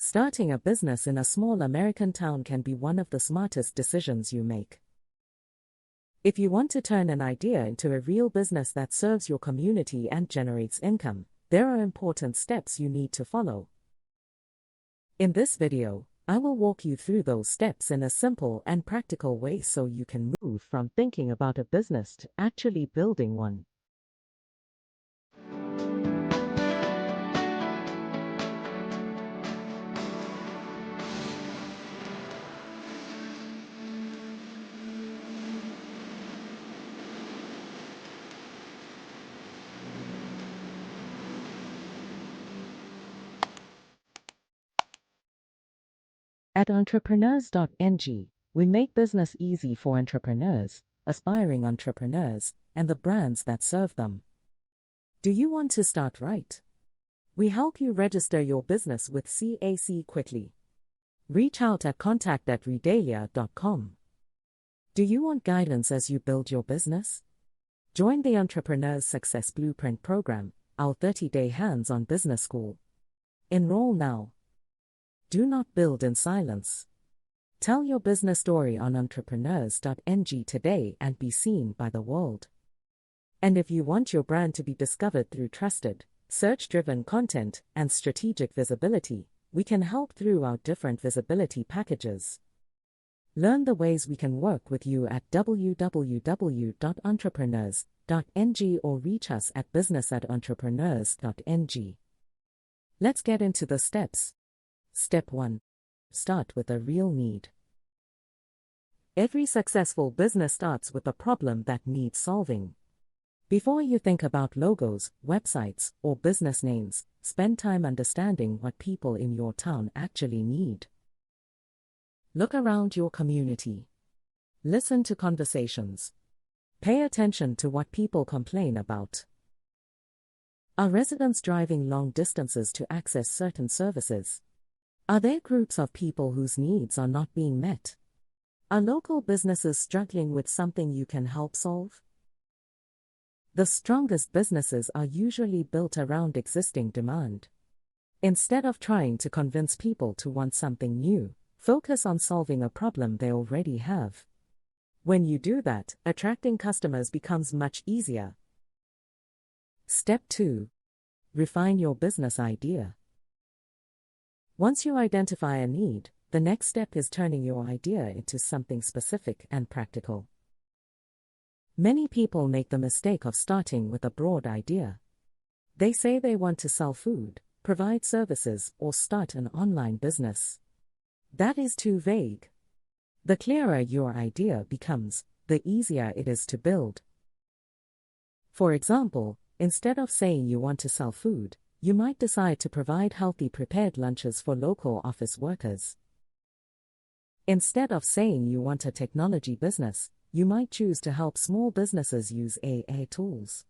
Starting a business in a small American town can be one of the smartest decisions you make. If you want to turn an idea into a real business that serves your community and generates income, there are important steps you need to follow. In this video, I will walk you through those steps in a simple and practical way so you can move from thinking about a business to actually building one. At Entrepreneurs.ng, we make business easy for entrepreneurs, aspiring entrepreneurs, and the brands that serve them. Do you want to start right? We help you register your business with CAC quickly. Reach out at contact@redalia.com. Do you want guidance as you build your business? Join the Entrepreneurs Success Blueprint program, our 30-day hands-on business school. Enroll now. Do not build in silence. Tell your business story on Entrepreneurs.ng today and be seen by the world. And if you want your brand to be discovered through trusted, search-driven content and strategic visibility, we can help through our different visibility packages. Learn the ways we can work with you at www.entrepreneurs.ng or reach us at business@entrepreneurs.ng. Let's get into the steps. Step 1. Start with a real need. Every successful business starts with a problem that needs solving. Before you think about logos, websites, or business names, spend time understanding what people in your town actually need. Look around your community. Listen to conversations. Pay attention to what people complain about. Are residents driving long distances to access certain services? Are there groups of people whose needs are not being met? Are local businesses struggling with something you can help solve? The strongest businesses are usually built around existing demand. Instead of trying to convince people to want something new, focus on solving a problem they already have. When you do that, attracting customers becomes much easier. Step 2. Refine your business idea. Once you identify a need, the next step is turning your idea into something specific and practical. Many people make the mistake of starting with a broad idea. They say they want to sell food, provide services, or start an online business. That is too vague. The clearer your idea becomes, the easier it is to build. For example, instead of saying you want to sell food, you might decide to provide healthy prepared lunches for local office workers. Instead of saying you want a technology business, you might choose to help small businesses use AI tools.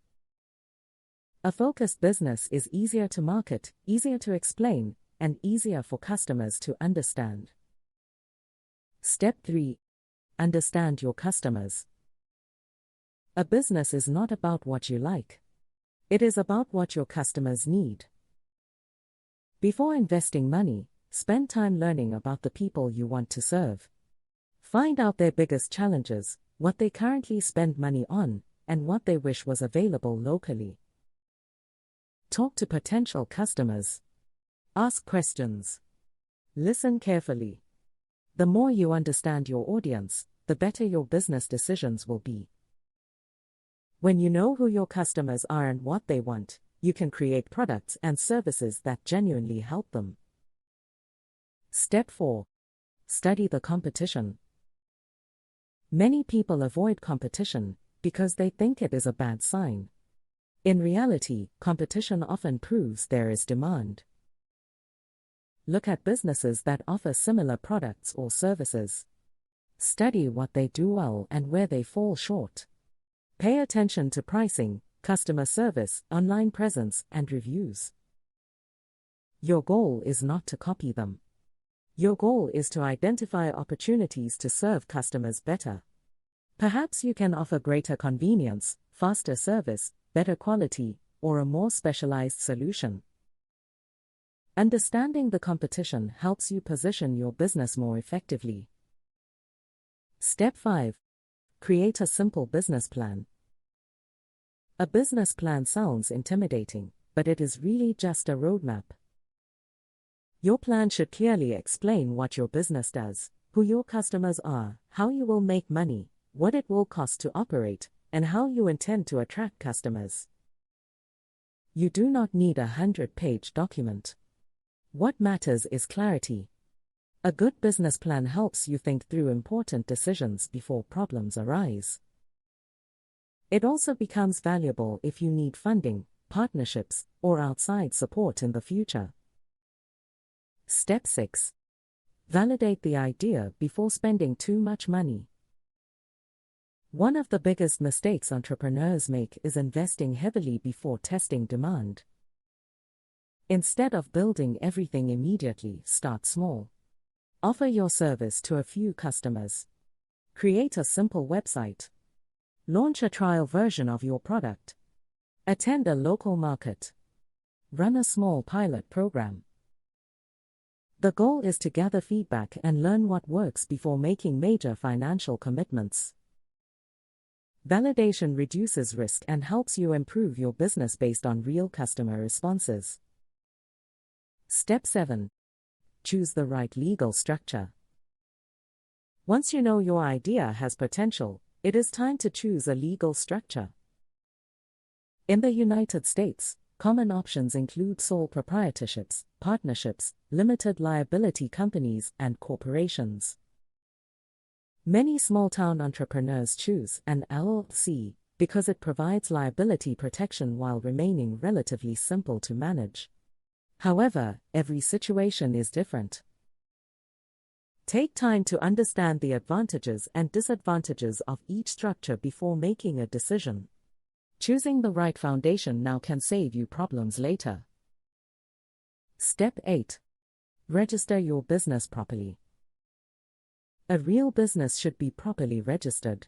A focused business is easier to market, easier to explain, and easier for customers to understand. Step 3. Understand your customers. A business is not about what you like. It is about what your customers need. Before investing money, spend time learning about the people you want to serve. Find out their biggest challenges, what they currently spend money on, and what they wish was available locally. Talk to potential customers. Ask questions. Listen carefully. The more you understand your audience, the better your business decisions will be. When you know who your customers are and what they want, you can create products and services that genuinely help them. Step 4. Study the competition. Many people avoid competition because they think it is a bad sign. In reality, competition often proves there is demand. Look at businesses that offer similar products or services. Study what they do well and where they fall short. Pay attention to pricing, customer service, online presence, and reviews. Your goal is not to copy them. Your goal is to identify opportunities to serve customers better. Perhaps you can offer greater convenience, faster service, better quality, or a more specialized solution. Understanding the competition helps you position your business more effectively. Step 5. Create a simple business plan. A business plan sounds intimidating, but it is really just a roadmap. Your plan should clearly explain what your business does, who your customers are, how you will make money, what it will cost to operate, and how you intend to attract customers. You do not need a 100-page document. What matters is clarity. A good business plan helps you think through important decisions before problems arise. It also becomes valuable if you need funding, partnerships, or outside support in the future. Step 6. Validate the idea before spending too much money. One of the biggest mistakes entrepreneurs make is investing heavily before testing demand. Instead of building everything immediately, start small. Offer your service to a few customers. Create a simple website. Launch a trial version of your product. Attend a local market. Run a small pilot program. The goal is to gather feedback and learn what works before making major financial commitments. Validation reduces risk and helps you improve your business based on real customer responses. Step 7. Choose the right legal structure. Once you know your idea has potential, it is time to choose a legal structure. In the United States, common options include sole proprietorships, partnerships, limited liability companies, and corporations. Many small-town entrepreneurs choose an LLC because it provides liability protection while remaining relatively simple to manage. However, every situation is different. Take time to understand the advantages and disadvantages of each structure before making a decision. Choosing the right foundation now can save you problems later. Step 8. Register your business properly. A real business should be properly registered.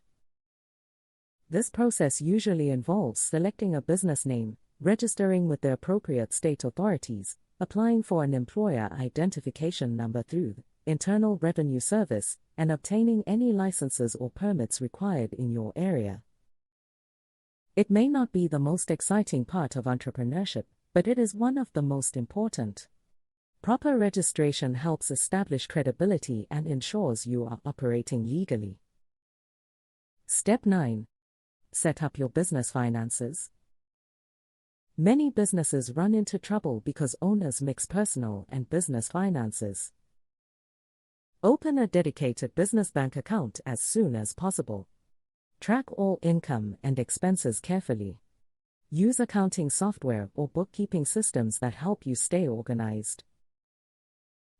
This process usually involves selecting a business name, registering with the appropriate state authorities, applying for an employer identification number through the Internal Revenue Service, and obtaining any licenses or permits required in your area. It may not be the most exciting part of entrepreneurship, but it is one of the most important. Proper registration helps establish credibility and ensures you are operating legally. Step 9. Set up your business finances. Many businesses run into trouble because owners mix personal and business finances. Open a dedicated business bank account as soon as possible. Track all income and expenses carefully. Use accounting software or bookkeeping systems that help you stay organized.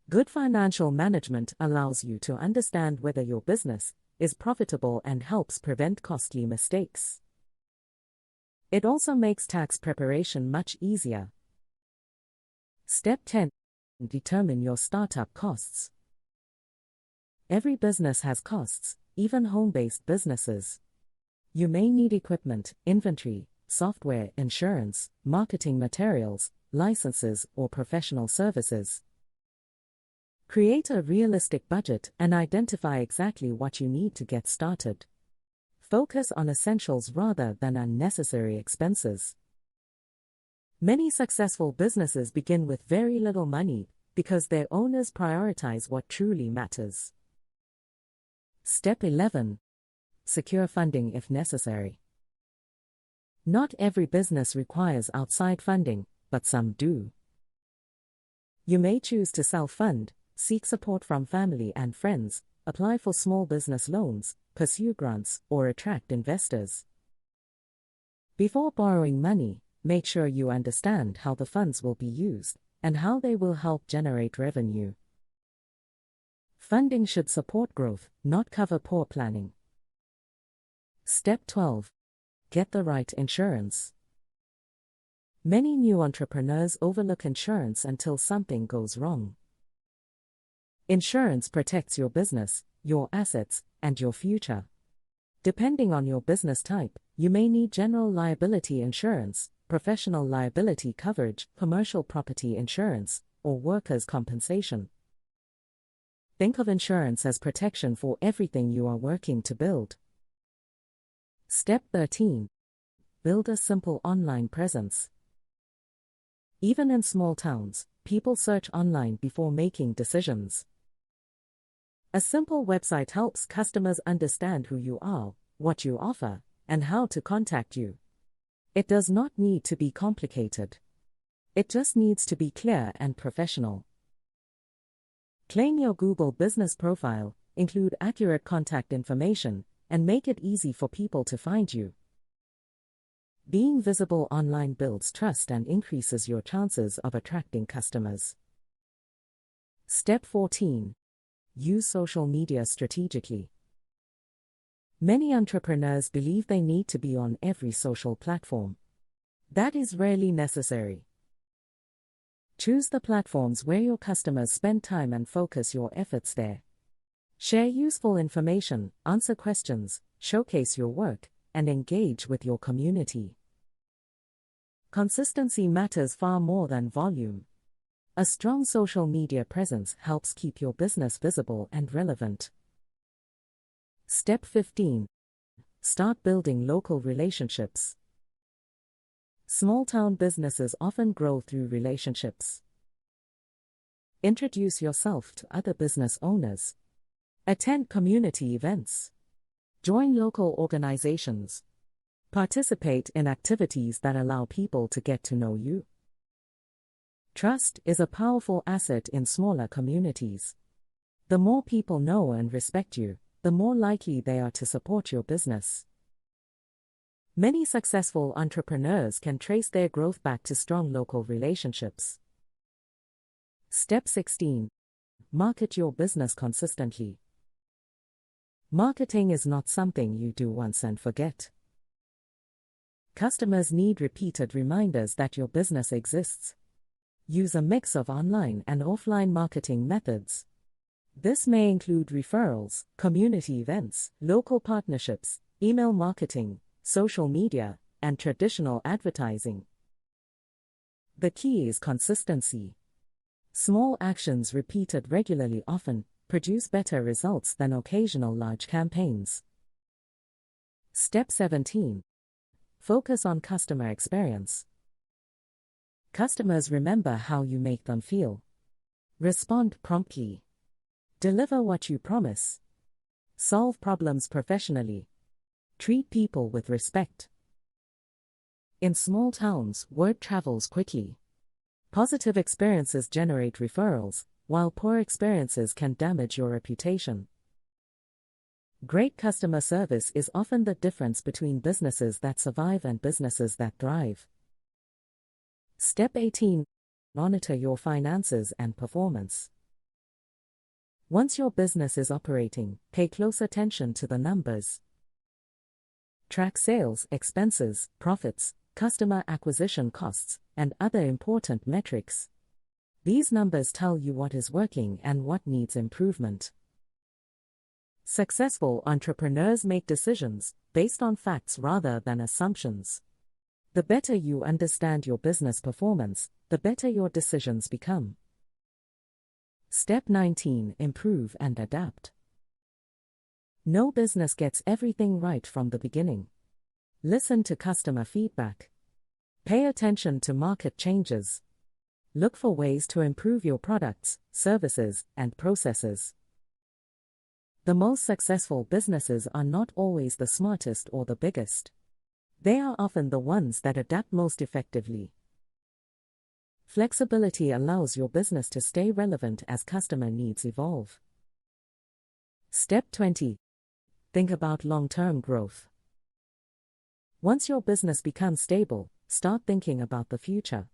Good financial management allows you to understand whether your business is profitable and helps prevent costly mistakes. It also makes tax preparation much easier. Step 10. Determine your startup costs. Every business has costs, even home-based businesses. You may need equipment, inventory, software, insurance, marketing materials, licenses, or professional services. Create a realistic budget and identify exactly what you need to get started. Focus on essentials rather than unnecessary expenses. Many successful businesses begin with very little money because their owners prioritize what truly matters. Step 11. Secure funding if necessary. Not every business requires outside funding, but some do. You may choose to self-fund, seek support from family and friends, apply for small business loans, pursue grants, or attract investors. Before borrowing money, make sure you understand how the funds will be used and how they will help generate revenue. Funding should support growth, not cover poor planning. Step 12. Get the right insurance. Many new entrepreneurs overlook insurance until something goes wrong. Insurance protects your business, your assets, and your future. Depending on your business type, you may need general liability insurance, professional liability coverage, commercial property insurance, or workers' compensation. Think of insurance as protection for everything you are working to build. Step 13. Build a simple online presence. Even in small towns, people search online before making decisions. A simple website helps customers understand who you are, what you offer, and how to contact you. It does not need to be complicated. It just needs to be clear and professional. Claim your Google business profile, include accurate contact information, and make it easy for people to find you. Being visible online builds trust and increases your chances of attracting customers. Step 14. Use social media strategically. Many entrepreneurs believe they need to be on every social platform. That is rarely necessary. Choose the platforms where your customers spend time and focus your efforts there. Share useful information, answer questions, showcase your work, and engage with your community. Consistency matters far more than volume. A strong social media presence helps keep your business visible and relevant. Step 15. Start building local relationships. Small-town businesses often grow through relationships. Introduce yourself to other business owners. Attend community events. Join local organizations. Participate in activities that allow people to get to know you. Trust is a powerful asset in smaller communities. The more people know and respect you, the more likely they are to support your business. Many successful entrepreneurs can trace their growth back to strong local relationships. Step 16. Market your business consistently. Marketing is not something you do once and forget. Customers need repeated reminders that your business exists. Use a mix of online and offline marketing methods. This may include referrals, community events, local partnerships, email marketing, social media, and traditional advertising. The key is consistency. Small actions repeated regularly often produce better results than occasional large campaigns. Step 17. Focus on customer experience. Customers remember how you make them feel. Respond promptly. Deliver what you promise. Solve problems professionally. Treat people with respect. In small towns, word travels quickly. Positive experiences generate referrals, while poor experiences can damage your reputation. Great customer service is often the difference between businesses that survive and businesses that thrive. Step 18. Monitor your finances and performance. Once your business is operating, pay close attention to the numbers. Track sales, expenses, profits, customer acquisition costs, and other important metrics. These numbers tell you what is working and what needs improvement. Successful entrepreneurs make decisions based on facts rather than assumptions. The better you understand your business performance, the better your decisions become. Step 19. Improve and adapt. No business gets everything right from the beginning. Listen to customer feedback. Pay attention to market changes. Look for ways to improve your products, services, and processes. The most successful businesses are not always the smartest or the biggest. They are often the ones that adapt most effectively. Flexibility allows your business to stay relevant as customer needs evolve. Step 20. Think about long-term growth. Once your business becomes stable, start thinking about the future.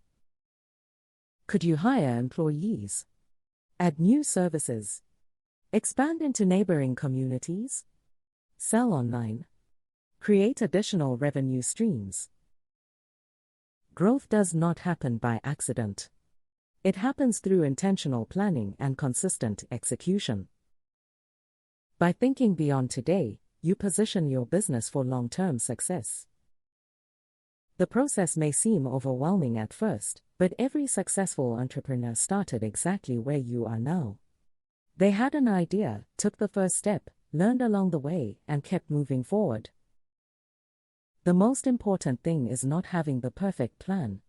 Could you hire employees? Add new services? Expand into neighboring communities? Sell online? Create additional revenue streams? Growth does not happen by accident. It happens through intentional planning and consistent execution. By thinking beyond today, you position your business for long-term success. The process may seem overwhelming at first, but every successful entrepreneur started exactly where you are now. They had an idea, took the first step, learned along the way, and kept moving forward. The most important thing is not having the perfect plan.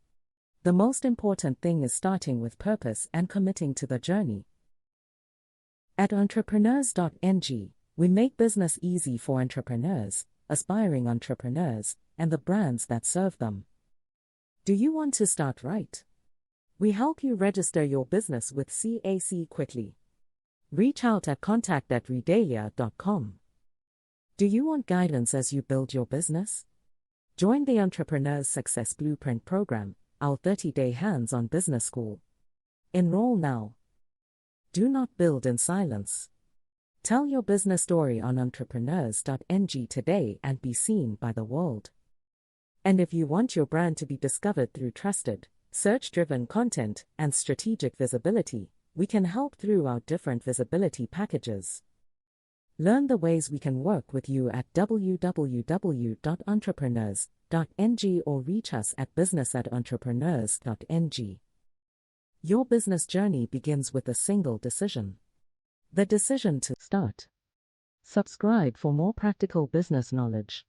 The most important thing is starting with purpose and committing to the journey. At Entrepreneurs.ng, we make business easy for entrepreneurs, aspiring entrepreneurs, and the brands that serve them. Do you want to start right? We help you register your business with CAC quickly. Reach out at contact@redalia.com. Do you want guidance as you build your business? Join the Entrepreneur's Success Blueprint program, our 30-day hands-on business school. Enroll now. Do not build in silence. Tell your business story on Entrepreneurs.ng today and be seen by the world. And if you want your brand to be discovered through trusted, search-driven content and strategic visibility, we can help through our different visibility packages. Learn the ways we can work with you at www.entrepreneurs.ng or reach us at business@entrepreneurs.ng. Your business journey begins with a single decision. The decision to start. Subscribe for more practical business knowledge.